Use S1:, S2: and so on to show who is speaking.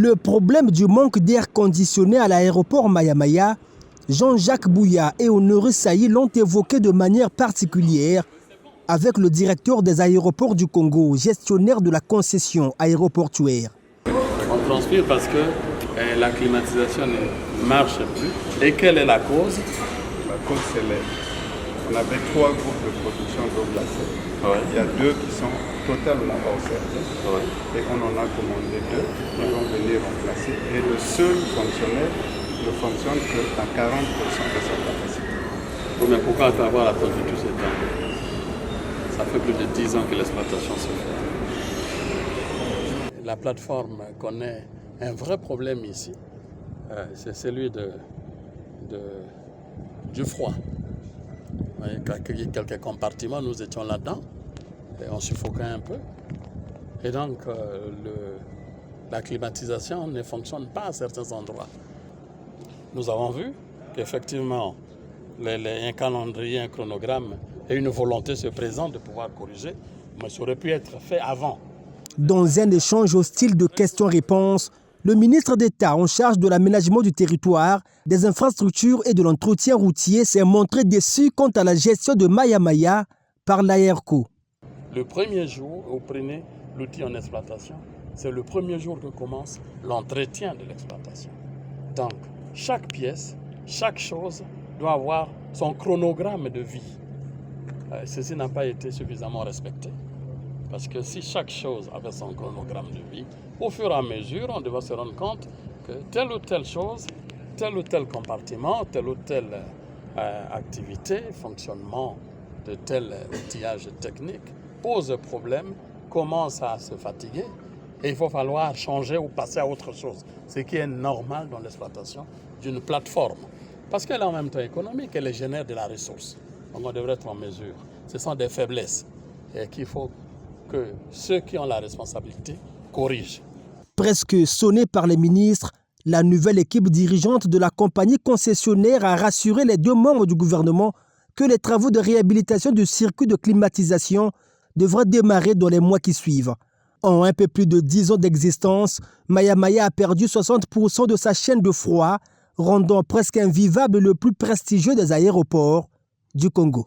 S1: Le problème du manque d'air conditionné à l'aéroport Maya-Maya, Jean-Jacques Bouya et Honoré Saï l'ont évoqué de manière particulière avec le directeur des aéroports du Congo, gestionnaire de la concession aéroportuaire.
S2: On transpire parce que la climatisation ne marche plus. Et quelle est la cause?
S3: La cause, c'est l'air. On avait 3 groupes de production d'eau glacée. Ouais. Il y a 2 qui sont totalement hors service. Ouais. Et on en a commandé 2 qui vont venir remplacer. Et le seul fonctionnaire ne fonctionne qu'à 40% de sa capacité.
S2: Oui, mais pourquoi avoir attendu tout ce temps? Ça fait plus de 10 ans que l'exploitation se fait. La plateforme connaît un vrai problème ici. C'est celui du froid. Il y a quelques compartiments, nous étions là-dedans, et on suffoquait un peu. Et donc, la climatisation ne fonctionne pas à certains endroits. Nous avons vu qu'effectivement, un calendrier, un chronogramme et une volonté se présentent de pouvoir corriger, mais ça aurait pu être fait avant.
S1: Dans un échange hostile de questions-réponses, le ministre d'État en charge de l'aménagement du territoire, des infrastructures et de l'entretien routier s'est montré déçu quant à la gestion de Maya-Maya par l'AERCO.
S2: Le premier jour, vous prenez l'outil en exploitation, c'est le premier jour que commence l'entretien de l'exploitation. Donc, chaque pièce, chaque chose doit avoir son chronogramme de vie. Ceci n'a pas été suffisamment respecté. Parce que si chaque chose avait son chronogramme de vie, au fur et à mesure, on devait se rendre compte que telle ou telle chose, tel ou tel compartiment, telle ou telle activité, fonctionnement de tel outillage technique pose problème, commence à se fatiguer et il faut falloir changer ou passer à autre chose. Ce qui est normal dans l'exploitation d'une plateforme. Parce qu'elle est en même temps économique, elle génère de la ressource. Donc on devrait être en mesure. Ce sont des faiblesses et qu'il faut que ceux qui ont la responsabilité corrigent.
S1: Presque sonnée par les ministres, la nouvelle équipe dirigeante de la compagnie concessionnaire a rassuré les 2 membres du gouvernement que les travaux de réhabilitation du circuit de climatisation devraient démarrer dans les mois qui suivent. En un peu plus de 10 ans d'existence, Maya-Maya a perdu 60% de sa chaîne de froid, rendant presque invivable le plus prestigieux des aéroports du Congo.